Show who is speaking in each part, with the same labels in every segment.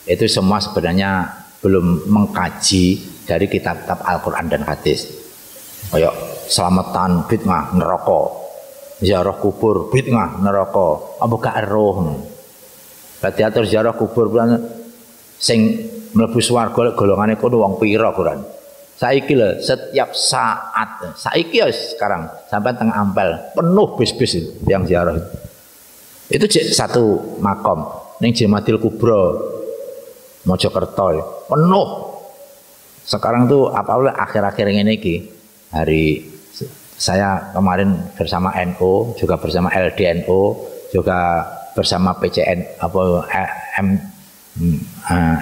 Speaker 1: Itu semua sebenarnya belum mengkaji dari kitab-kitab Al-Quran dan hadis. Kayak selamatan bid'ah neraka, ziarah kubur bid'ah neraka, apa gak eruh. Berarti atur ziarah kubur sing mlebu swarga golongane kono wong pira Quran. Saiki lho setiap saat, saiki ya sekarang sampai tengah Ampel penuh bis-bis yang ziarah itu. Itu satu makom ning Jemadil Kubro Mojokerto penuh. Sekarang tuh apalagi akhir-akhir ini hari saya kemarin bersama NU, juga bersama LDNU, juga bersama PCN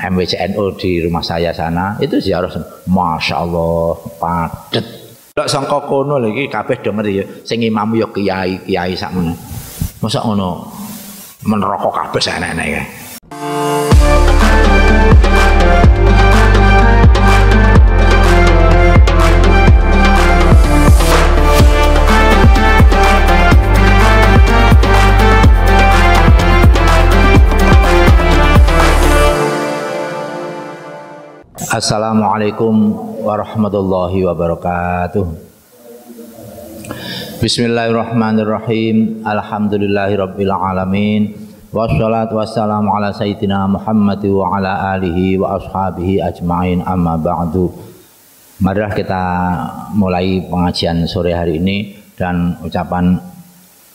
Speaker 1: MWCNU di rumah saya sana, itu ziarah, masya Allah padet. Lek sangka kono lagi kabeh denger ya, sing imam ya kiai sakmono. Masa ngono menerokok kabeh enek-enek ya. Assalamualaikum warahmatullahi wabarakatuh. Bismillahirrahmanirrahim. Alhamdulillahirabbil alamin. Wassalatu wassalamu ala sayyidina Muhammad wa ala alihi wa ashabihi ajmain, amma ba'du. Marilah kita mulai pengajian sore hari ini dan ucapan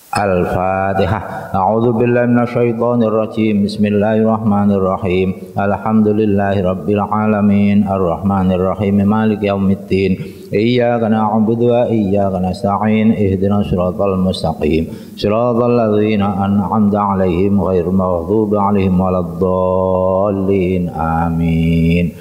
Speaker 1: Al-Fatihah. A'udzu billahi minasyaitonir rajim. Bismillahirrahmanirrahim. Alhamdulillahirabbil alamin. Arrahmanir rahim. Maliki yaumiddin. Iyyaka na'budu wa iyyaka nasta'in. Ihdinas siratal mustaqim. Siratal ladzina an'amta 'alaihim ghairil maghdubi 'alaihim waladdallin. Amin.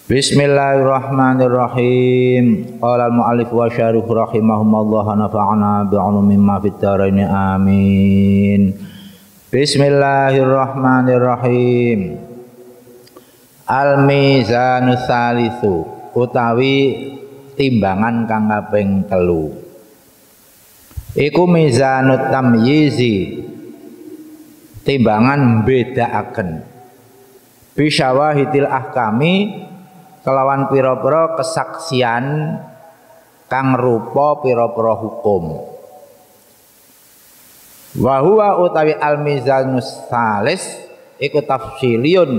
Speaker 1: Bismillahirrahmanirrahim. Qala al-mu'allif wa syarih rahimahumullah nafa'ana bi'ulumin ma fid dharain. Amin. Bismillahirrahmanirrahim. Al-mizanus salisu utawi timbangan kang kaping 3. Iku mizanut tamyizi, timbangan bedakaken. Bisyawahidil ahkami, kelawan pira-pira kesaksian kang rupa pira-pira hukum. Wa huwa utawi al-mizanus salis iku tafsiliyun,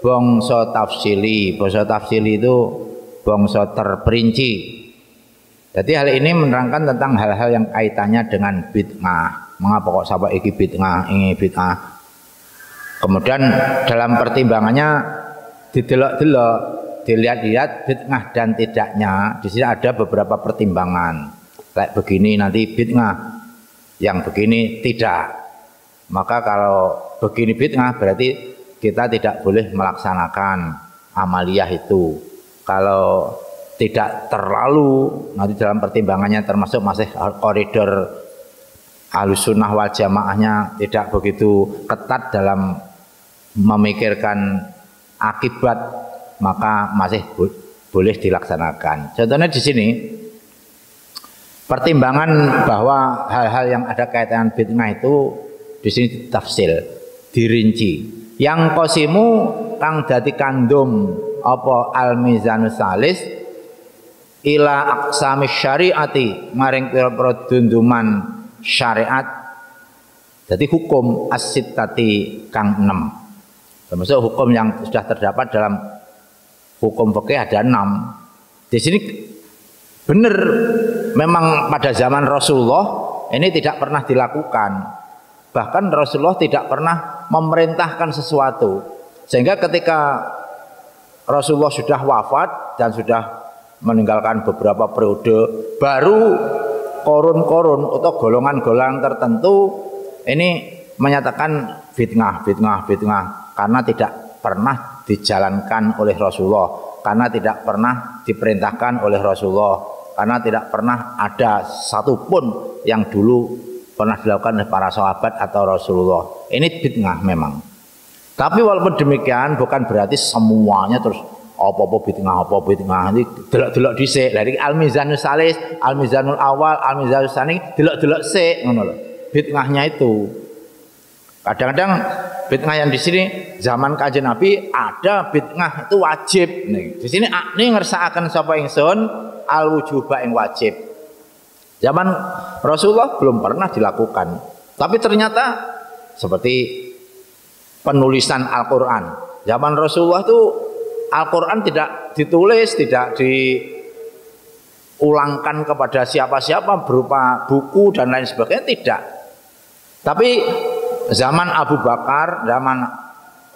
Speaker 1: bangsa tafsili. Bangsa tafsili itu bangsa terperinci. Jadi hal ini menerangkan tentang hal-hal yang kaitannya dengan bid'ah. Mengapa kok sampai iki bid'ah, ini bid'ah. Kemudian dalam pertimbangannya didelok-delok, dilihat-lihat bid'ah dan tidaknya. Di sini ada beberapa pertimbangan. Kayak begini nanti bid'ah, yang begini tidak. Maka kalau begini bid'ah berarti kita tidak boleh melaksanakan amaliyah itu. Kalau tidak terlalu, nanti dalam pertimbangannya termasuk masih koridor Ahlussunnah wal Jamaahnya tidak begitu ketat dalam memikirkan akibat, maka masih boleh dilaksanakan. Contohnya di sini pertimbangan bahwa hal-hal yang ada kaitan bid'ah itu di sini tafsil, dirinci. Yang qasimu kang dadi kandum apa al-mizanus salis ila aqsamis syariati, maring pira-pira dunduman syariat. Jadi hukum as-sittati kang 6. Termasuk hukum yang sudah terdapat dalam hukum fikih ada 6. Di sini benar, memang pada zaman Rasulullah ini tidak pernah dilakukan. Bahkan Rasulullah tidak pernah memerintahkan sesuatu. Sehingga ketika Rasulullah sudah wafat dan sudah meninggalkan beberapa periode, baru korun-korun atau golongan-golongan tertentu ini menyatakan bid'ah karena tidak pernah dijalankan oleh Rasulullah, karena tidak pernah diperintahkan oleh Rasulullah, karena tidak pernah ada satupun yang dulu pernah dilakukan oleh para sahabat atau Rasulullah. Ini bid'ah memang. Tapi walaupun demikian bukan berarti semuanya terus apa-apa bid'ah ini delok-delok dhisik. Dari al-mizanus salis, al-mizanul awal, al-mizanus tsani delok-delok sik ngono lho. Bid'ahnya itu kadang-kadang bid'ah yang di sini zaman Kanjeng Nabi ada bid'ah itu wajib nih. Di sini ngersakaken sapa ingsun al wujuba ing wajib. Zaman Rasulullah belum pernah dilakukan. Tapi ternyata seperti penulisan Al-Qur'an. Zaman Rasulullah itu Al-Qur'an tidak ditulis, tidak diulangkan kepada siapa-siapa berupa buku dan lain sebagainya, tidak. Tapi zaman Abu Bakar, zaman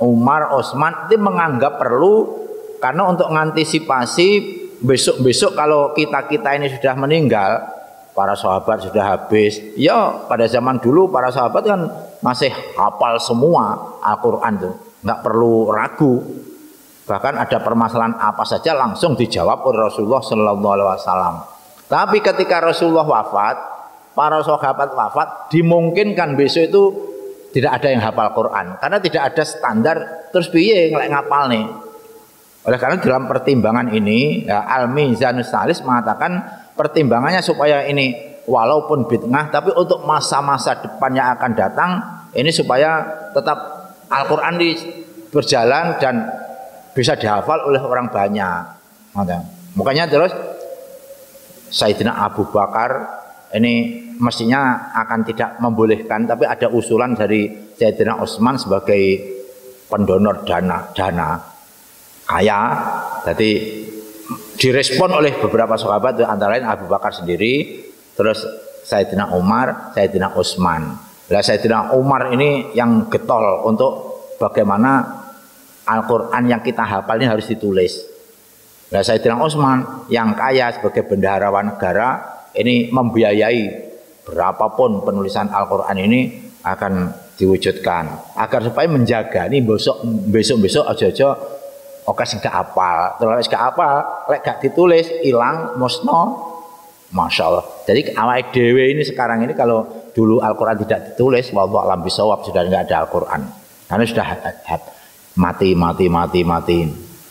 Speaker 1: Umar, Utsman itu menganggap perlu karena untuk mengantisipasi besok-besok kalau kita-kita ini sudah meninggal, para sahabat sudah habis. Ya pada zaman dulu para sahabat kan masih hafal semua Al-Quran tuh, nggak perlu ragu. Bahkan ada permasalahan apa saja langsung dijawab oleh Rasulullah Sallallahu Alaihi Wasallam. Tapi ketika Rasulullah wafat, para sahabat wafat, dimungkinkan besok itu tidak ada yang hafal Quran karena tidak ada standar. Terus piye ngelek ngapal nih? Oleh karena dalam pertimbangan ini ya, Al-Mizanus Salis mengatakan pertimbangannya supaya ini walaupun bid'ah tapi untuk masa-masa depan yang akan datang ini supaya tetap Al-Quran berjalan dan bisa dihafal oleh orang banyak. Makanya terus Sayyidina Abu Bakar ini mestinya akan tidak membolehkan, tapi ada usulan dari Sayyidina Utsman sebagai pendonor dana kaya. Jadi direspon oleh beberapa sahabat, antara lain Abu Bakar sendiri, terus Sayyidina Umar, Sayyidina Utsman. Lah Sayyidina Umar ini yang getol untuk bagaimana Al-Quran yang kita hafal ini harus ditulis. Lah Sayyidina Utsman yang kaya sebagai bendaharawan negara ini membiayai berapapun penulisan Al-Quran ini akan diwujudkan agar supaya menjaga ini besok aja oke sing gak apal, terus gak apal lek gak ditulis hilang musno. Masya Allah. Jadi awake dhewe ini sekarang ini kalau dulu Al-Quran tidak ditulis, wallahu a'lam bishawab, sudah enggak ada Al-Quran karena sudah mati.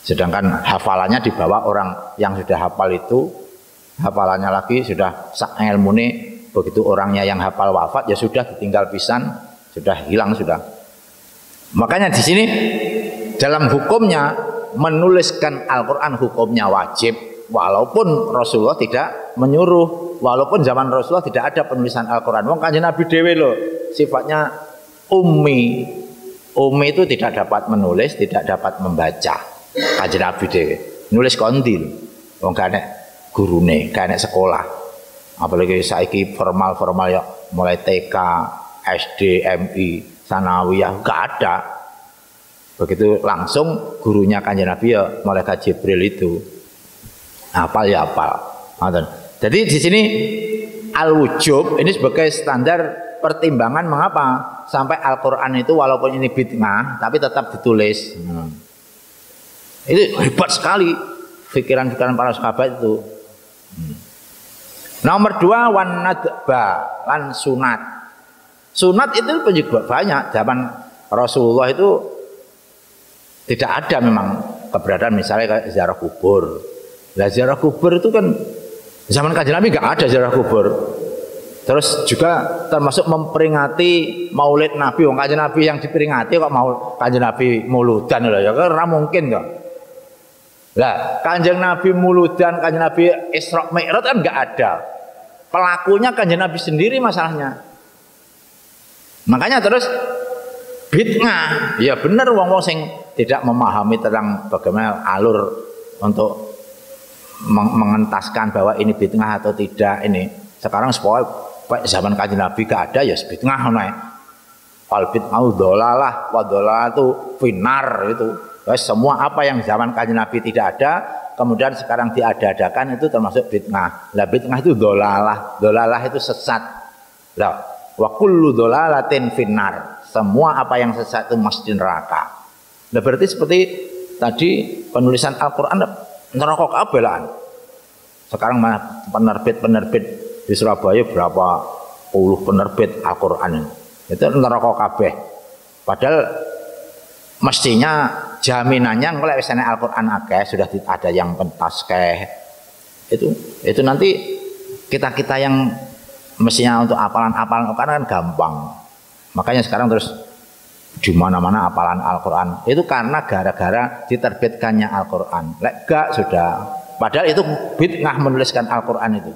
Speaker 1: Sedangkan hafalannya dibawa orang yang sudah hafal itu, hafalannya lagi sudah sak ilmune. Begitu orangnya yang hafal wafat ya sudah ditinggal pisan, sudah hilang sudah. Makanya di sini dalam hukumnya menuliskan Al-Quran hukumnya wajib, walaupun Rasulullah tidak menyuruh, walaupun zaman Rasulullah tidak ada penulisan Al-Quran. Wong Kanjeng Nabi dhewe lho sifatnya ummi. Ummi itu tidak dapat menulis, tidak dapat membaca. Kanjeng Nabi dhewe nulis kondil. Wong gak enek gurune, gak enek sekolah. Apalagi saiki formal ya mulai TK, SD, MI, sanawiyah gak ada. Begitu langsung gurunya Kanjeng Nabi ya Malaikat Jibril itu. Hafal ya hafal. Jadi di sini al-wujub ini sebagai standar pertimbangan mengapa sampai Al-Quran itu walaupun ini bid'ah tapi tetap ditulis. Itu hebat sekali pikiran-pikiran para sahabat itu. Nomor 2 wan nadba lan sunat. Sunat itu juga banyak. Zaman Rasulullah itu tidak ada memang keberadaan misalnya kayak ziarah kubur. Lah ziarah kubur itu kan zaman Kanjeng Nabi enggak ada ziarah kubur. Terus juga termasuk memperingati Maulid Nabi. Wong Kanjeng Nabi yang diperingati kok mau Kanjeng Nabi muludan lho ya ora mungkin kok. Lah Kanjeng Nabi muludan, Kanjeng Nabi Isra Mi'raj kan enggak ada. Pelakunya Kanjeng Nabi sendiri masalahnya. Makanya terus bid'ah. Ya benar wong-wong sing tidak memahami tentang bagaimana alur untuk mengentaskan bahwa ini bid'ah atau tidak ini. Sekarang zaman Kanjeng Nabi gak ada ya bid'ah ngono ae. Al bid'ah dhalalah wa dhalalatu finar itu. Semua apa yang zaman Kanjeng Nabi tidak ada kemudian sekarang diada-adakan itu termasuk bid'ah. Lah bid'ah itu dhalalah itu sesat. Lah wa kullu dhalalatin finnar. Semua apa yang sesat itu mesti neraka. Nah berarti seperti tadi penulisan Al-Quran neraka kabeh lah. Sekarang mana penerbit di Surabaya berapa puluh penerbit Al-Quran itu neraka kabeh. Padahal mestinya jaminannya kalau misalnya Al-Quran akeh sudah ada yang pentaskeh itu nanti kita yang mestinya untuk apalan kan gampang. Makanya sekarang terus di mana-mana hafalan Al-Quran. Itu karena gara-gara diterbitkannya Al-Quran. Lek gak sudah. Padahal itu bid'ah menuliskan Al-Quran itu.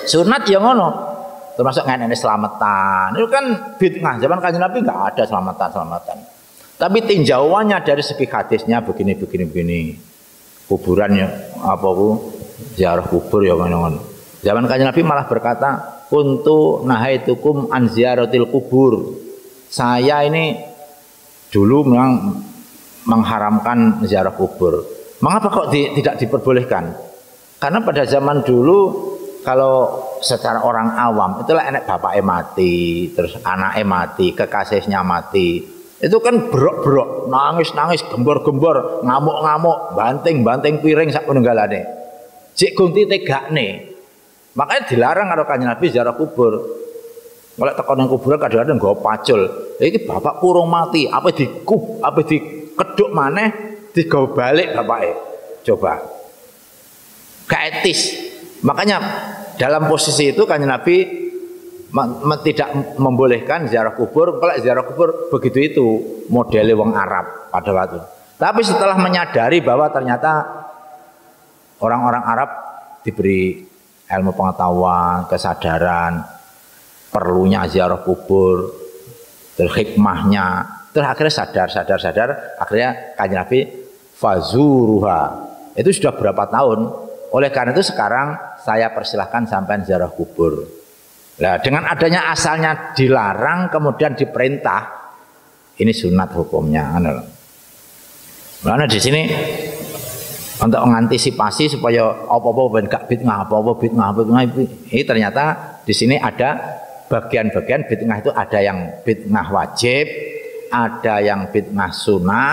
Speaker 1: Sunat ya ngono. Termasuk ngene selamatan. Itu kan bid'ah. Zaman Kanjeng Nabi enggak ada selamatan. Tapi tinjauannya dari segi hadisnya begini. Kuburannya apa bu? Ziarah kubur ya ngono. Zaman Kanjeng Nabi malah berkata, "Kuntu nahaitukum an ziyaratil kubur." Saya ini dulu memang mengharamkan ziarah kubur. Mengapa kok tidak diperbolehkan? Karena pada zaman dulu kalau secara orang awam itulah enek bapaknya mati, terus anaknya mati, kekasihnya mati. Itu kan brok-brok, nangis-nangis, gembor-gembor, ngamuk-ngamuk, banting-banting piring sak peninggalane. Cik gunti tegakne. Makanya dilarang karo Kanjeng Nabi ziarah kubur. Kalau tekan yang kuburan kadang-kadang nggawa pacul. Iki bapak kurung mati, apa dikeduk maneh digawa balik bapake. Coba. Gak etis. Makanya dalam posisi itu Kanjeng Nabi tidak membolehkan ziarah kubur. Kalau ziarah kubur begitu itu modelnya wong Arab pada waktu. Tapi setelah menyadari bahwa ternyata orang-orang Arab diberi ilmu pengetahuan, kesadaran, perlunya ziarah kubur, terus hikmahnya, terus akhirnya sadar, akhirnya Kanjeng Nabi fazuruha. Itu sudah berapa tahun. Oleh karena itu sekarang saya persilahkan sampai ziarah kubur. Nah, dengan adanya asalnya dilarang kemudian diperintah, ini sunat hukumnya. Karena di sini untuk mengantisipasi supaya apa-apa ben gak bid'ah, ini ternyata di sini ada bagian-bagian bid'ah itu ada yang bid'ah wajib, ada yang bid'ah sunnah,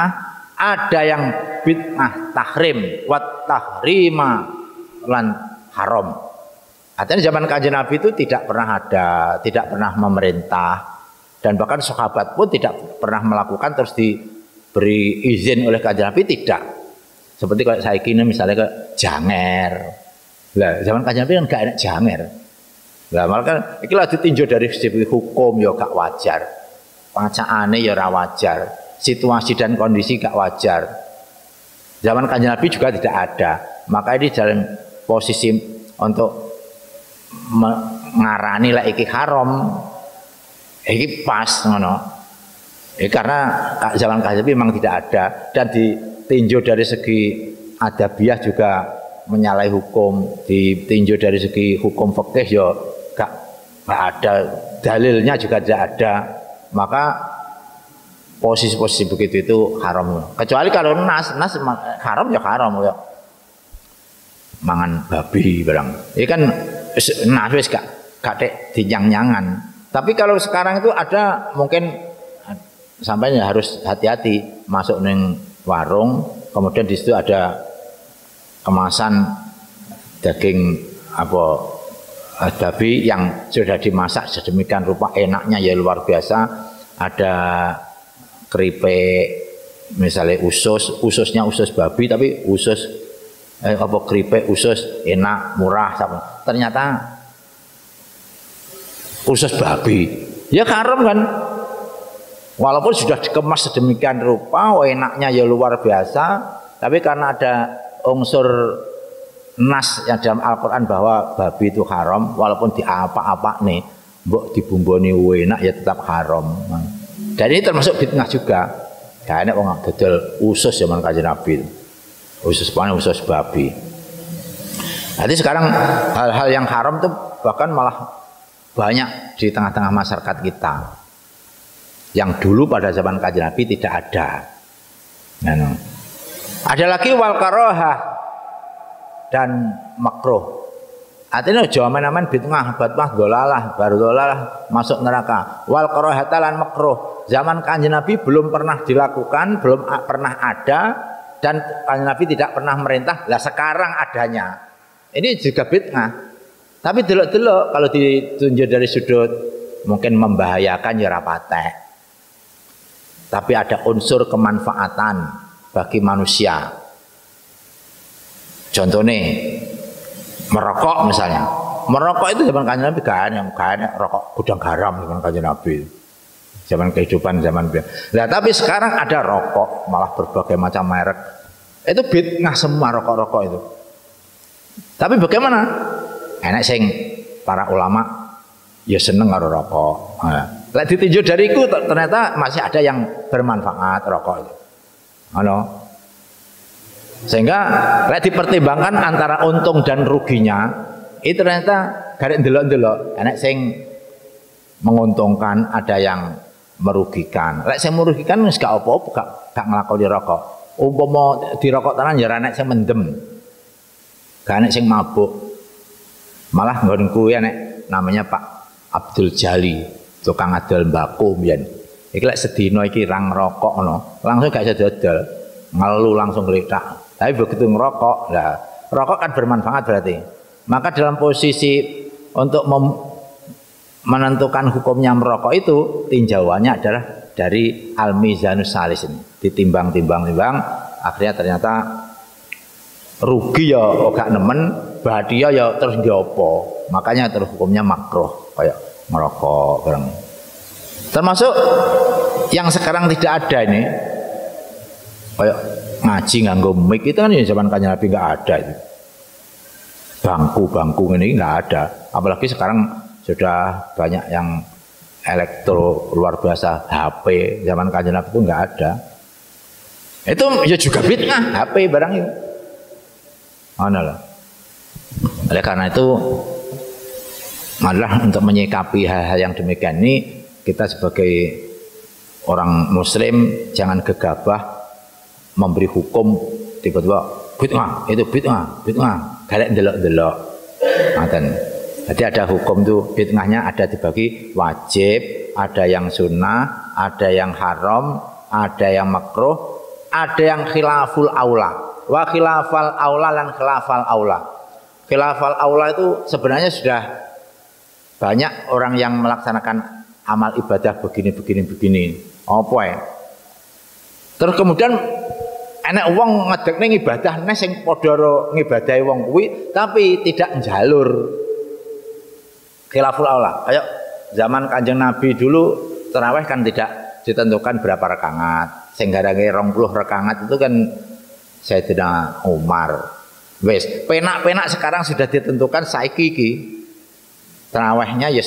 Speaker 1: ada yang bid'ah tahrim, wat tahrima lan haram. Artinya zaman Kanjeng Nabi itu tidak pernah ada, tidak pernah memerintah, dan bahkan sahabat pun tidak pernah melakukan terus diberi izin oleh Kanjeng Nabi, tidak. Seperti kalau saya kini misalnya ke janger. Lah zaman Kanjeng Nabi kan gak enak janger. Lah malah iki lagi ditinjau dari segi hukum ya gak wajar. Pacaane ya ora wajar. Situasi dan kondisi gak wajar. Zaman Kanjeng Nabi juga tidak ada. Maka ini dalam posisi untuk ngarani lah iki haram. Iki pas ngono. Karena zaman Kanjeng Nabi memang tidak ada dan ditinjau dari segi adabiah juga menyalahi hukum, ditinjau dari segi hukum fikih ya gak ada, dalilnya juga tidak ada, maka posisi-posisi begitu itu haram. Kecuali kalau nas haram ya haram ya, mangan babi barang. Ini kan nas wis gak dinyang-nyangan. Tapi kalau sekarang itu ada mungkin sampainya harus hati-hati masuk neng warung, kemudian di situ ada kemasan daging apa babi yang sudah dimasak sedemikian rupa, enaknya ya luar biasa. Ada keripik misalnya ususnya usus babi tapi usus apa keripik usus enak murah, ternyata usus babi ya haram kan, walaupun sudah dikemas sedemikian rupa, enaknya ya luar biasa, tapi karena ada unsur nas yang dalam Al-Quran bahwa babi itu haram, walaupun di apa-apa nih mbok dibumboni enak ya tetap haram. Dan ini termasuk bid'ah juga. Kayaknya orang dodol usus zaman Kanjeng Nabi, usus babi. Jadi sekarang hal-hal yang haram itu bahkan malah banyak di tengah-tengah masyarakat kita, yang dulu pada zaman Kanjeng Nabi tidak ada. Nah, ada lagi wal karohah dan makruh. Artinya jaman-jaman bid'ah, batmah, dolalah, baru dolalah masuk neraka. Wal karohah lan makruh. Zaman Kanjeng Nabi belum pernah dilakukan, belum pernah ada, dan Kanjeng Nabi tidak pernah merintah. Lah sekarang adanya. Ini juga bid'ah. Tapi delok-delok kalau ditunjuk dari sudut mungkin membahayakan ya rapatek. Tapi ada unsur kemanfaatan bagi manusia. Contohnya merokok misalnya. Merokok itu zaman Kanjeng Nabi gak ada rokok gudang garam zaman Kanjeng Nabi. zaman kehidupan zaman biasa. Nah, tapi sekarang ada rokok, malah berbagai macam merek. Itu bid'ah semua rokok-rokok itu. Tapi bagaimana? Enak sing para ulama ya seneng karo rokok. Nah, lek ditinjau dariku ternyata masih ada yang bermanfaat rokok itu. Sehingga lek dipertimbangkan antara untung dan ruginya, itu ternyata garek ndelok-ndelok enak sing menguntungkan, ada yang merugikan. Lek sing merugikan wis gak apa-apa, gak nglakoni rokok. Umpama di rokok tenan ya enak sing mendem. Gak enak sing mabuk. Malah nggon kuwi enek namanya Pak Abdul Jali, tukang adol mbako mbiyen. Iki lek sedina iki rang rokok ngono, langsung gak bisa dodol. Ngelu langsung ngletak. Tapi begitu ngerokok, lah rokok kan bermanfaat berarti. Maka dalam posisi untuk menentukan hukumnya merokok itu tinjauannya adalah dari al-mizanus salis ini. Ditimbang-timbang, akhirnya ternyata rugi ya gak nemen, bahagia ya terus njopo. Makanya terus hukumnya makruh kayak merokok bareng. Termasuk yang sekarang tidak ada ini, kayak ngaji nganggo mic itu kan ya zaman Kanjeng Nabi nggak ada itu. Bangku ini nggak ada. Apalagi sekarang sudah banyak yang elektro luar biasa, HP. Zaman Kanjeng Nabi itu nggak ada. Itu ya juga bid'ah, HP barang itu. Mana lah. Oleh karena itu, malah untuk menyikapi hal-hal yang demikian ini, kita sebagai orang Muslim jangan gegabah memberi hukum tiba-tiba bid'ah, itu bid'ah, galak delok-delok. Jadi ada hukum tuh, bid'ahnya ada dibagi wajib, ada yang sunnah, ada yang haram, ada yang makruh, ada yang khilaful aula. Wa khilafal aula dan khilafal aula. Khilafal aula itu sebenarnya sudah banyak orang yang melaksanakan amal ibadah begini. Apa ya? Terus kemudian enek wong ngedekne ibadah nek sing padha ngibadahi wong kuwi tapi tidak njalur khilaful aula. Kayak zaman Kanjeng Nabi dulu tarawih kan tidak ditentukan berapa rakaat. Sing garange 20 rakaat itu kan Sayyidina Umar. Wes, penak-penak sekarang sudah ditentukan saiki iki. Tarawihnya ya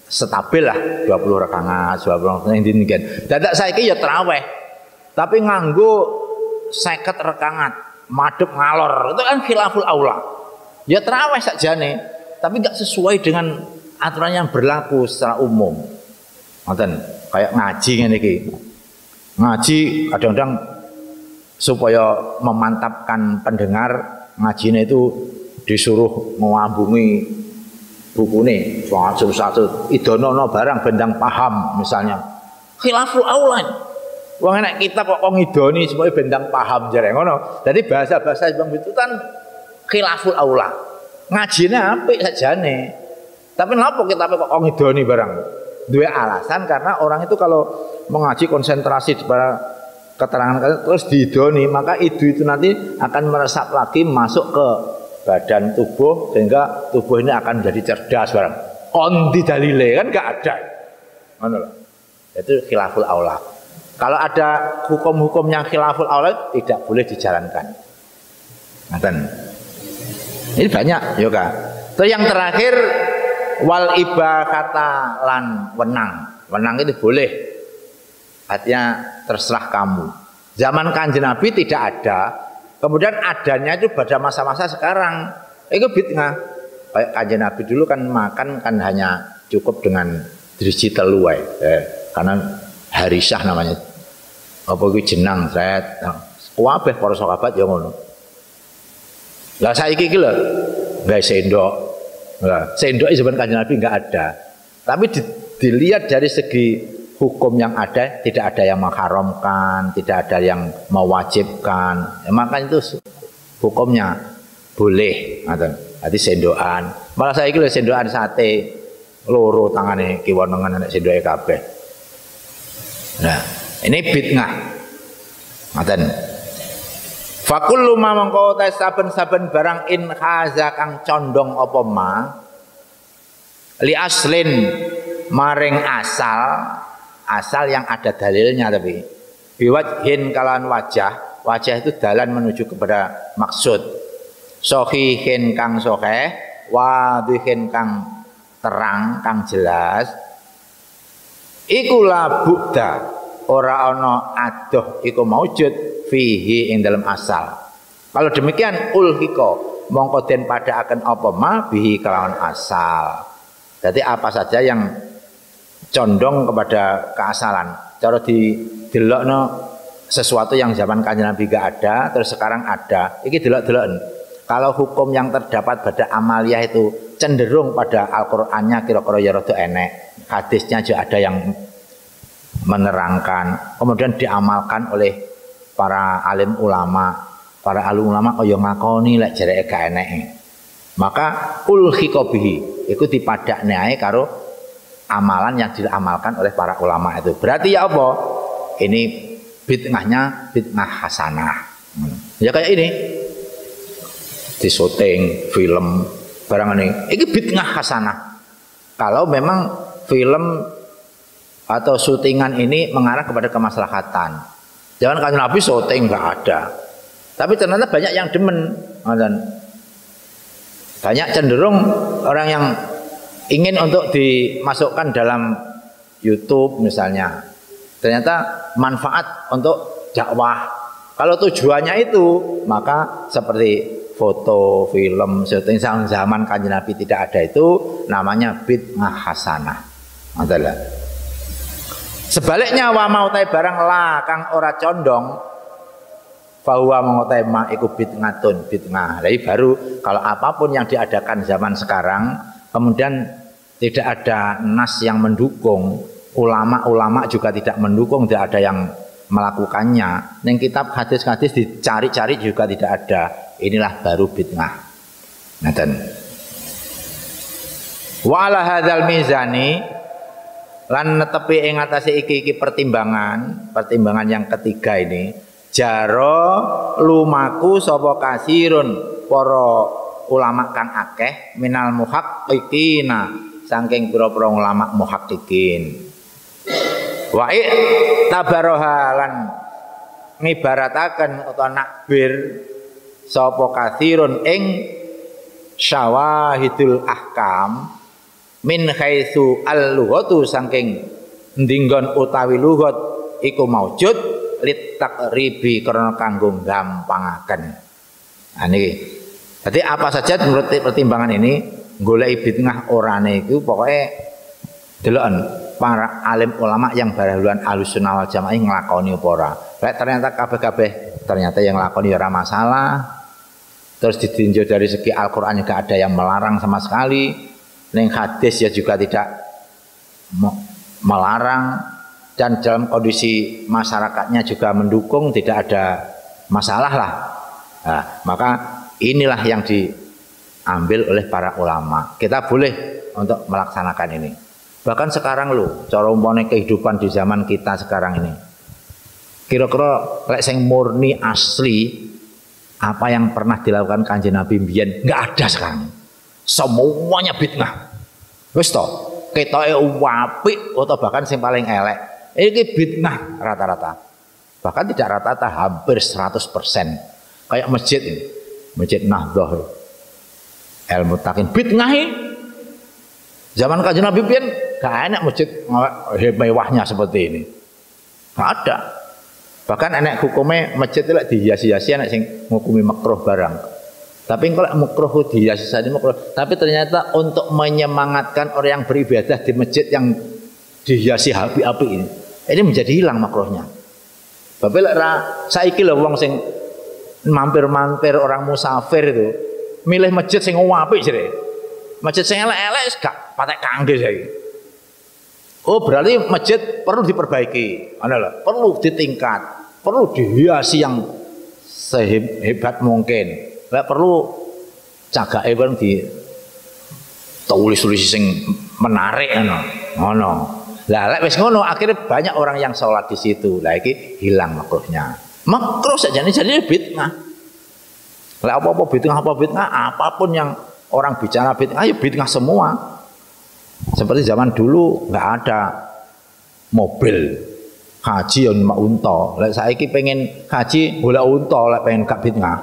Speaker 1: stabil lah 20 rakaat, 20 yang dinten. Dadak saiki ya tarawih. Tapi nganggo 50 rakaat madhep ngalor itu kan khilaful aula. Ya tarawih sakjane, tapi enggak sesuai dengan aturan yang berlaku secara umum. Ngoten, kayak ngaji ngene iki. Ngaji kadang-kadang supaya memantapkan pendengar, ngajinya itu disuruh ngambungi bukune satu-satu idono barang bendang paham misalnya. Khilaful aula. Wong enak kita kok ngidoni semuanya bendang paham jare ngono. Jadi bahasa-bahasa Bang Bitutan khilaful aula. Ngajine apik sajane. Tapi napa kita kok ngidoni barang? Dua alasan karena orang itu kalau mengaji konsentrasi pada keterangan terus diidoni, maka itu nanti akan meresap lagi masuk ke badan tubuh sehingga tubuh ini akan menjadi cerdas barang. Kondi dalile kan enggak ada. Ngono lho. Itu khilaful aula. Kalau ada hukum-hukum yang khilaful aula tidak boleh dijalankan. Ngaten. Ini banyak, yoga. Terus yang terakhir wal ibakata lan wenang. Wenang itu boleh. Artinya terserah kamu. Zaman Kanjeng Nabi tidak ada. Kemudian adanya itu pada masa-masa sekarang. Itu bid'ah. Kayak Kanjeng Nabi dulu kan makan kan hanya cukup dengan driji telu wae. Karena harisah namanya. Apa kuwi jenang saya kabeh para sahabat ya ngono. Lah saiki iki lho gawe sendok. Lah sendok zaman Kanjeng Nabi enggak ada. Tapi dilihat dari segi hukum yang ada, tidak ada yang mengharamkan, tidak ada yang mewajibkan. Ya, maka itu hukumnya boleh. Jadi sendokan. Malah saiki lho sendokan sate loro tangane kiwa nengen nek sendoke kabeh. Nah, ini bid'ah. Ngaten. Fakullu ma mangko ta saben-saben barang in khaza kang condong apa ma li aslin maring asal asal yang ada dalilnya, tapi biwajhin kalan wajah, wajah itu dalan menuju kepada maksud. Sohihin kang soheh, wadihin kang terang, kang jelas. Iku la buddha, ora ana adoh iku maujud fihi ing dalam asal. Kalau demikian ulhiko mongko den padhaaken apa ma bihi kelawan asal. Jadi apa saja yang condong kepada keasalan. Cara didelokno sesuatu yang zaman Kanjeng Nabi gak ada, terus sekarang ada. Iki delok-deloken. Kalau hukum yang terdapat pada amaliyah itu cenderung pada Al-Qur'annya kira-kira ya rada enek. Hadisnya juga ada yang menerangkan, kemudian diamalkan oleh para alim ulama. Para alim ulama kaya ngakoni lek jareke gak enek. Maka ulhiqa bihi iku dipadakne ae karo amalan yang diamalkan oleh para ulama itu. Berarti ya apa? Ini bid'ahnya bid'ah hasanah. Ya kayak ini. Di syuting film barang ini bid'ah hasanah. Kalau memang film atau syutingan ini mengarah kepada kemaslahatan. Jangan kan Nabi syuting nggak ada. Tapi ternyata banyak yang demen, banyak cenderung orang yang ingin untuk dimasukkan dalam YouTube misalnya. Ternyata manfaat untuk dakwah. Kalau tujuannya itu, maka seperti foto, film, syuting zaman Kanjeng Nabi tidak ada itu, namanya bid'ah hasanah. Adalah. Sebaliknya wa mau tai barang la kang ora condong, bahwa mengotai ma iku bid'atun bid'ah. Jadi baru kalau apapun yang diadakan zaman sekarang, kemudian tidak ada nas yang mendukung, ulama-ulama juga tidak mendukung, tidak ada yang melakukannya. Neng kitab hadis-hadis dicari-cari juga tidak ada. Inilah baru bid'ah. Ngaten. Wa ala hadzal mizani lan netepi ing atase iki pertimbangan yang ketiga ini, jaro lumaku sapa kasirun para ulama kang akeh minal muhaqqiqina saking pira-pira ulama muhaqqiqin. Wa tabaroha lan ngibarataken utawa nakbir sapa kasirun ing syawahidul ahkam min haitsu al-lughatu saking ndinggon utawi lughat iku maujud litakribi karena kanggo gampangaken. Nah niki. Jadi apa saja menurut pertimbangan ini golek bid'ah orane iku pokoke deloken para alim ulama yang baraluan Ahlussunnah wal Jamaah nglakoni apa ora. Lek ternyata kabeh-kabeh ternyata yang nglakoni ora masalah. Terus ditinjau dari segi Al-Qur'an juga ada yang melarang sama sekali. Ning hadis ya juga tidak melarang. Dan dalam kondisi masyarakatnya juga mendukung, tidak ada masalah lah. Nah, maka inilah yang diambil oleh para ulama. Kita boleh untuk melaksanakan ini. Bahkan sekarang loh, cara umpamane kehidupan di zaman kita sekarang ini. Kira-kira lek sing murni asli apa yang pernah dilakukan Kanjeng Nabi mbiyen enggak ada sekarang. Semuanya bid'ah. Wis to, ketoke apik atau bahkan sing paling elek. Ini bid'ah rata-rata. Bahkan tidak rata-rata, hampir 100%. Kayak masjid ini. Masjid Nahdhah. El-Muttaqin bid'ah ini. Zaman Kanjeng Nabi pian gak enak masjid mewahnya seperti ini. Gak ada. Bahkan enak hukumnya masjid itu dihiasi-hiasi enak sing ngukumi makruh barang. Tapi kalau makruh dihiasi saja makruh. Tapi ternyata untuk menyemangatkan orang yang beribadah di masjid yang dihiasi api-api ini menjadi hilang makruhnya. Bapak saiki lho wong sing mampir-mampir orang musafir itu milih masjid sing apik jere. Masjid sing elek-elek gak patek kangge saiki. Oh berarti masjid perlu diperbaiki. Perlu ditingkat, perlu dihiasi yang sehebat mungkin. Lek perlu cagake kan di tulis-tulis sing menarik ngono. Lah lek wis ngono akhirnya banyak orang yang sholat di situ. Lah iki hilang makruhnya. Makruh sajane jadi bid'ah. Lah apa bid'ah, apapun yang orang bicara bid'ah ya bid'ah semua. Seperti zaman dulu nggak ada mobil. Haji yang numpak unta. Lek saiki pengen haji golek unta, lek pengen gak bid'ah.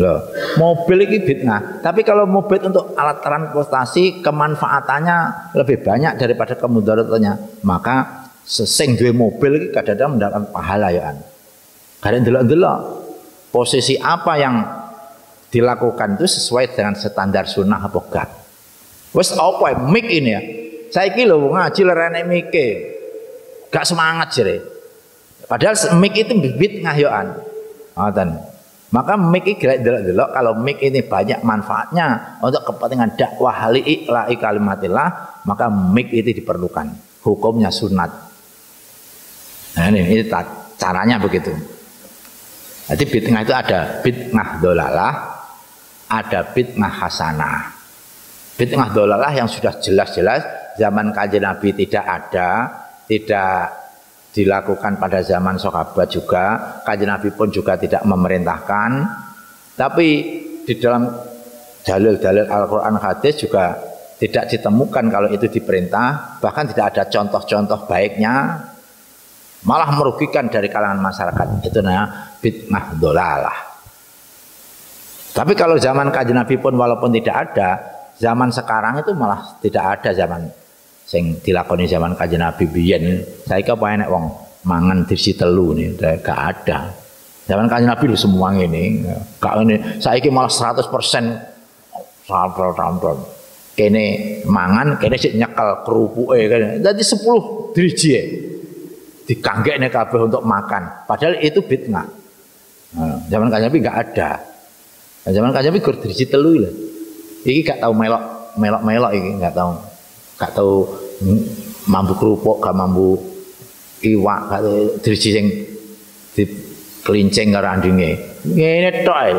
Speaker 1: Loh, mobil ini bid'ah. Tapi kalau mobil untuk alat transportasi kemanfaatannya lebih banyak daripada kemudaratannya, maka sesing duwe mobil iki kadang-kadang mendapat pahala ya kan. Kadang delok-delok posisi apa yang dilakukan itu sesuai dengan standar sunnah apa enggak. Wes apa mik ini ya. Saiki lho ngaji lerene mike. Gak semangat jere. Padahal mic itu bid'ah yoan. Ngoten. Maka mic iki delok-delok kalau mic ini banyak manfaatnya untuk kepentingan dakwah li'ila'i kalimatillah, maka mic itu diperlukan. Hukumnya sunat. Nah ini caranya begitu. Jadi bid'ah itu ada bid'ah dolalah, ada bid'ah hasanah. Bid'ah dolalah yang sudah jelas-jelas zaman Kanjeng Nabi tidak ada, tidak dilakukan pada zaman sahabat juga, Kanjeng Nabi pun juga tidak memerintahkan. Tapi di dalam dalil-dalil Al-Quran hadis juga tidak ditemukan kalau itu diperintah, bahkan tidak ada contoh-contoh baiknya, malah merugikan dari kalangan masyarakat. Itu namanya bid'ah dolalah. Tapi kalau zaman Kanjeng Nabi pun walaupun tidak ada, zaman sekarang itu malah tidak ada zaman sing dilakoni zaman Kanjeng Nabi biyen. Saiki apa enek wong mangan dirsi telu nih, gak ada. Zaman Kanjeng Nabi lu semua ini, gak ini. Saiki malah 100% sampel. Kene mangan, kene sik nyekel kerupuke kene. Dadi 10 driji dikanggekne kabeh untuk makan. Padahal itu bid'ah. Nah, zaman Kanjeng Nabi gak ada. Nah, zaman Kanjeng Nabi gur driji telu lho. Iki gak tau melok iki, gak tahu mambu kerupuk, gak mambu iwak, gak driji sing dikelincing karo andinge. Ngene tok ae.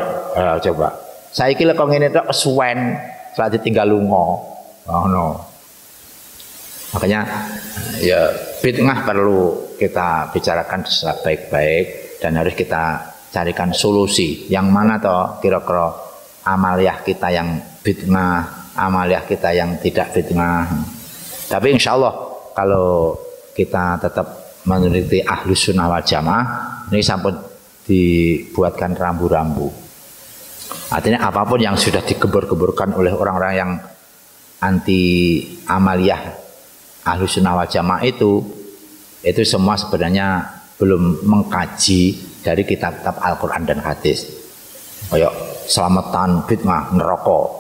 Speaker 1: Coba. Saiki lek kok ngene tok suwen, saat ditinggal lunga. Ngono. Makanya ya bid'ah perlu kita bicarakan secara baik-baik dan harus kita carikan solusi. Yang mana toh kira-kira amaliyah kita yang bid'ah, amaliyah kita yang tidak bid'ah. Tapi insya Allah kalau kita tetap meneliti Ahlus Sunnah wal Jamaah, ini sampun dibuatkan rambu-rambu. Artinya apapun yang sudah digebur-geburkan oleh orang-orang yang anti amaliyah Ahlus Sunnah wal Jamaah itu semua sebenarnya belum mengkaji dari kitab-kitab Al-Quran dan hadis. Kayak selamatan bid'ah neraka,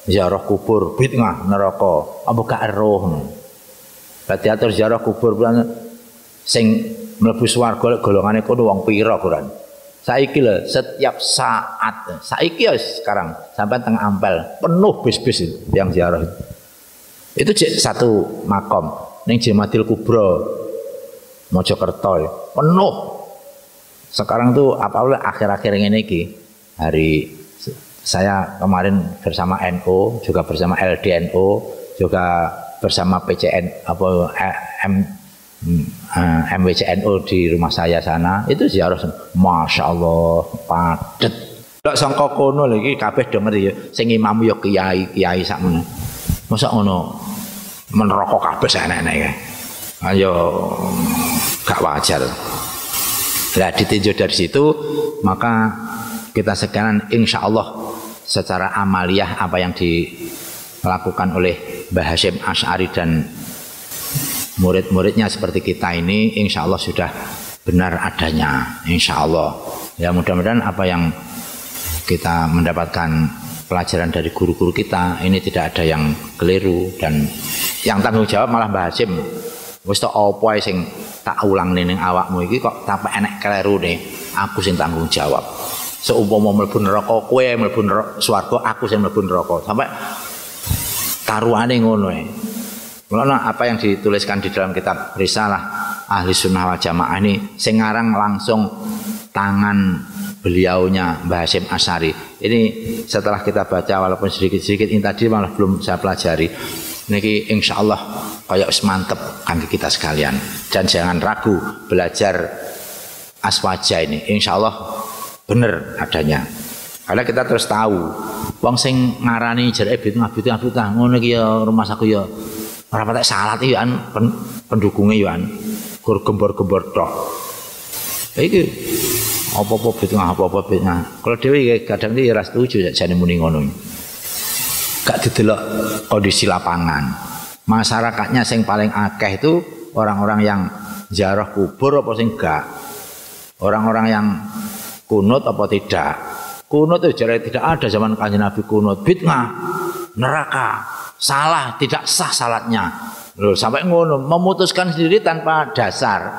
Speaker 1: ziarah kubur bid'ah neraka, apa gak eruh. Berarti atur ziarah kubur sing mlebu swarga golongane kono wong pira Quran. Saiki lho setiap saat, saiki ya sekarang sampai tengah Ampel penuh bis-bis yang ziarah itu. Itu satu makom ning Jemadil Kubro Mojokerto penuh. Sekarang tuh apalagi akhir-akhir ini hari saya kemarin bersama NU, juga bersama LDNU, juga bersama PCN MWCNU di rumah saya sana, itu ziarah, masya Allah padet. Lek sangka kono lagi kabeh denger ya, sing imam ya kiai sakmene. Masa ngono meneroko kabeh enek-enek ya. Ayo gak wajar. Lah ditinjau dari situ, maka kita sekarang insya Allah secara amaliyah apa yang dilakukan oleh Mbah Hasyim Asy'ari dan murid-muridnya seperti kita ini insya Allah sudah benar adanya, insya Allah. Ya mudah-mudahan apa yang kita mendapatkan pelajaran dari guru-guru kita ini tidak ada yang keliru, dan yang tanggung jawab malah Mbah Hasyim. Wis tok apa sing tak ulang ning awakmu iki kok sampe enek kelirune, aku sing tanggung jawab. Seumpama mlebu neraka kowe mlebu swarga, aku sing mlebu neraka. Sampai taruhane ngono ae. Mulane apa yang dituliskan di dalam kitab Risalah Ahli Sunnah wal Jamaah ini sing ngarang langsung tangan beliaunya Mbah Hasyim Asy'ari. Ini setelah kita baca walaupun sedikit-sedikit ini tadi malah belum saya pelajari. Niki insyaallah kayak mantep kangge kita sekalian, dan jangan ragu belajar aswaja ini, insyaallah bener adanya. Karena kita terus tahu wong sing ngarani jereke bid'ah ngono iki ya rumah saku ya ora patek salat iki kan pendukungnya yo an gur gembor-gembor tok. Iki apa-apa bid'ah. Kalau dhewe kadang iki ora setuju jane muni ngono. Gak didelok kondisi lapangan. Masyarakatnya sing paling akeh itu orang-orang yang ziarah kubur apa sing gak. Orang-orang yang kunut apa tidak. Kunut itu jare tidak ada zaman Kanjeng Nabi kunut. Bid'ah, neraka, salah, tidak sah salatnya. Loh, sampai ngono memutuskan sendiri tanpa dasar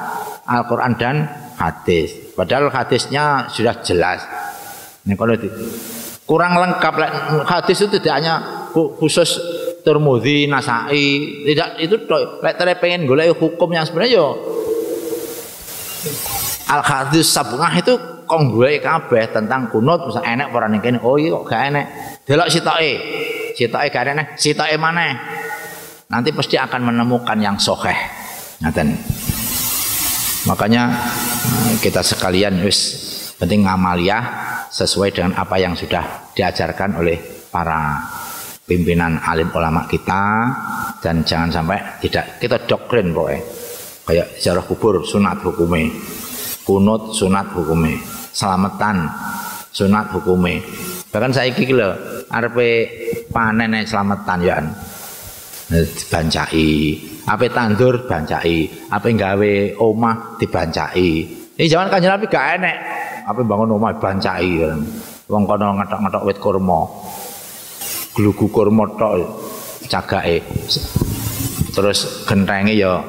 Speaker 1: Al-Qur'an dan hadis. Padahal hadisnya sudah jelas. Ini kalau kurang lengkap, hadis itu tidak hanya khusus Tirmidzi, Nasai, tidak itu lek pengen golek hukum yang sebenarnya yo Al-Hadis Sab'ah itu kong golek kabeh tentang kunut misal enek ora ning kene. Oh iya kok gak enek. Delok sitoke. Sitoke gak enek, sitoke maneh. Nanti pasti akan menemukan yang sahih. Ngaten. Makanya kita sekalian wis penting ngamaliyah sesuai dengan apa yang sudah diajarkan oleh para pimpinan alim ulama kita, dan jangan sampai tidak kita doktrin pokoknya kayak ziarah kubur sunat hukume, kunut sunat hukume, selamatan sunat hukume. Bahkan saiki lho arepe panen selamatan ya dibancai, ape tandur bancai, ape gawe omah dibancai. Ini zaman Kanjeng Nabi gak enek, ape bangun omah bancai. Wong kono ngetok-ngetok wit kurma. Glugu kurma tok cagake. Terus genthenge ya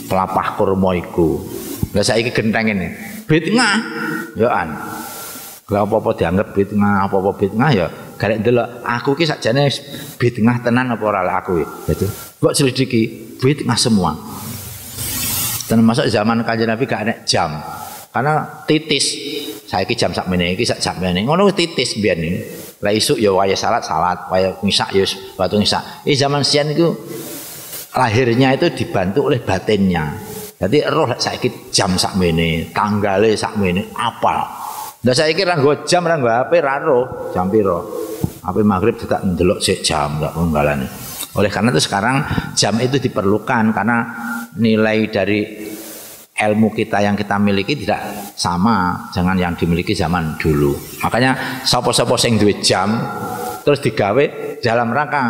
Speaker 1: pelapah kurma iku. Lah saiki gentheng ini bid'ah ya an. Lah apa-apa dianggap bid'ah, apa-apa bid'ah ya garek ndelok aku ki sakjane bid'ah tenan apa ora aku gitu. Mbok selidiki bid'ah semua. Termasuk zaman Kanjeng Nabi gak ada jam. Karena titis. Saiki jam sakmene iki sak jamene. Ngono titis biyen iki. Lah isuk ya waya salat, waya ngisak ya waktu ngisak. Zaman sian itu lahirnya itu dibantu oleh batinnya. Jadi roh saiki jam sakmene, tanggale sakmene apal. Lah saiki ra nggo jam, ra nggo HP, ra roh jam piro. HP maghrib tidak ndelok sik jam enggak penggalane. Oleh karena itu sekarang jam itu diperlukan karena nilai dari ilmu kita yang kita miliki tidak sama dengan yang dimiliki zaman dulu. Makanya sapa-sapa sing duwe jam terus digawe dalam rangka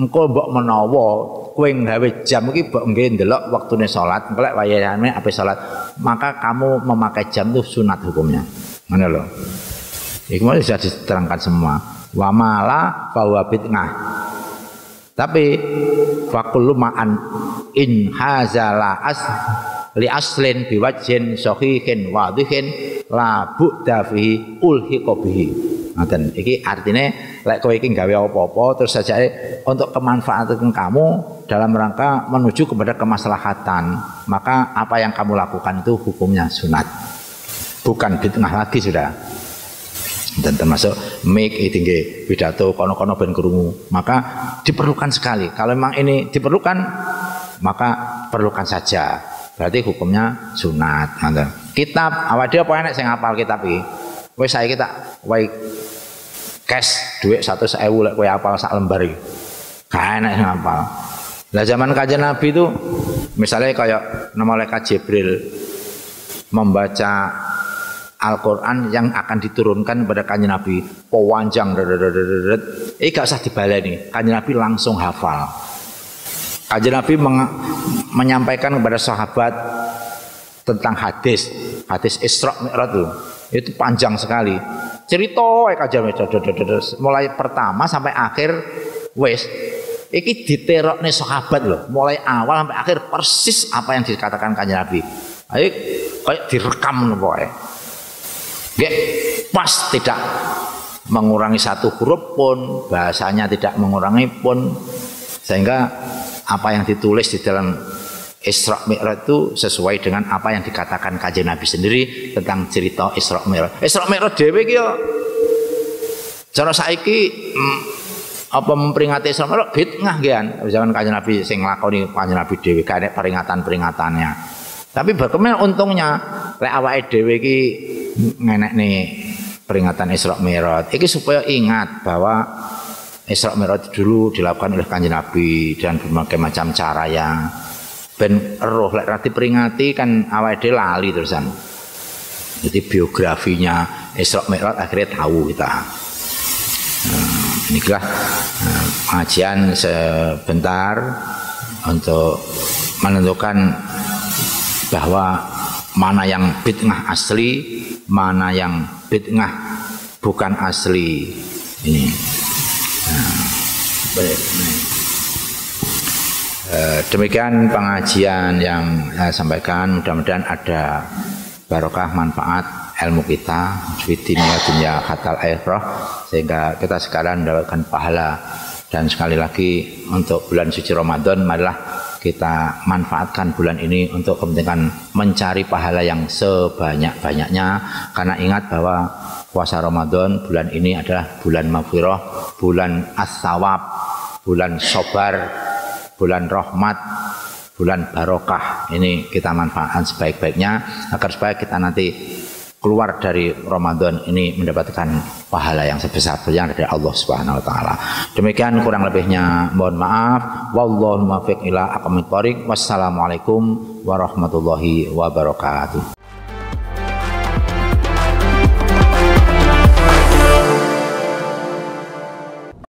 Speaker 1: engko mbok menawa kowe gawe jam iki mbok nggih ndelok waktune salat, engko lek wayahane ape salat, maka kamu memakai jam itu sunat hukumnya. Ngono lho. Iku sudah diterangkan semua. Wa mala fa huwa bid'ah. Tapi faqul ma'an in hazala as li aslin biwajhin sahihin wadhihin la bu'da fihi ulhiqa bihi. Ngoten iki artine lek kowe iki gawe apa-apa terus saja untuk kemanfaatan kamu dalam rangka menuju kepada kemaslahatan, maka apa yang kamu lakukan itu hukumnya sunat, bukan bid'ah lagi sudah. Dan termasuk mic tinggi pidato kono-kono ben krungu, maka diperlukan sekali. Kalau memang ini diperlukan, maka perlukan saja. Berarti hukumnya sunat. Kitab awak dhewe apa enek sing hafal kitab iki? Wis saiki tak wae cash dhuwit 100.000 lek kowe hafal sak lembar iki. Gak enek sing hafal. Lah zaman Kanjeng Nabi itu misalnya kayak malaikat Jibril membaca Al-Quran yang akan diturunkan kepada Kanjeng Nabi pewanjang gak usah dibaleni, Kanjeng Nabi langsung hafal. Kanjeng Nabi menyampaikan kepada sahabat tentang hadis Isra Mi'raj itu panjang sekali cerita Kanjeng Nabi mulai pertama sampai akhir wis iki diterokne sahabat loh, mulai awal sampai akhir persis apa yang dikatakan Kanjeng Nabi. Ayo kayak direkam pokoknya. Nggih, pas tidak mengurangi satu huruf pun, bahasanya tidak mengurangi pun, sehingga apa yang ditulis di dalam Isra Mi'raj itu sesuai dengan apa yang dikatakan Kanjeng Nabi sendiri tentang cerita Isra Mi'raj. Isra Mi'raj dhewe iki yo cara saiki apa memperingati Isra Mi'raj bid'ah nggih zaman Kanjeng Nabi sing nglakoni Kanjeng Nabi dhewe gak ada peringatan-peringatannya. Tapi bagaimana untungnya lek awake dhewe iki ngenek nih peringatan Isra Mi'raj iki supaya ingat bahwa Isra Mi'raj dulu dilakukan oleh Kanjeng Nabi dan berbagai macam cara yang ben roh lek rati peringati kan awake dhewe lali terusan. Jadi biografinya Isra Mi'raj akhirnya tahu kita. Inilah pengajian sebentar untuk menentukan bahwa mana yang bid'ah asli, mana yang bid'ah bukan asli. Ini. Demikian pengajian yang saya sampaikan, mudah-mudahan ada barokah manfaat ilmu kita fi dunya khatal akhirah, sehingga kita sekarang mendapatkan pahala. Dan sekali lagi untuk bulan suci Ramadan, marilah kita manfaatkan bulan ini untuk kepentingan mencari pahala yang sebanyak-banyaknya, karena ingat bahwa puasa Ramadan bulan ini adalah bulan maghfirah, bulan as-sawab, bulan sabar, bulan rahmat, bulan barokah. Ini kita manfaatkan sebaik-baiknya agar supaya kita nanti keluar dari Ramadan ini mendapatkan pahala yang sebesar-besarnya dari Allah Subhanahu wa taala. Demikian kurang lebihnya mohon maaf. Wallahu muwaffiq ila aqwamit thoriq. Wassalamualaikum warahmatullahi wabarakatuh.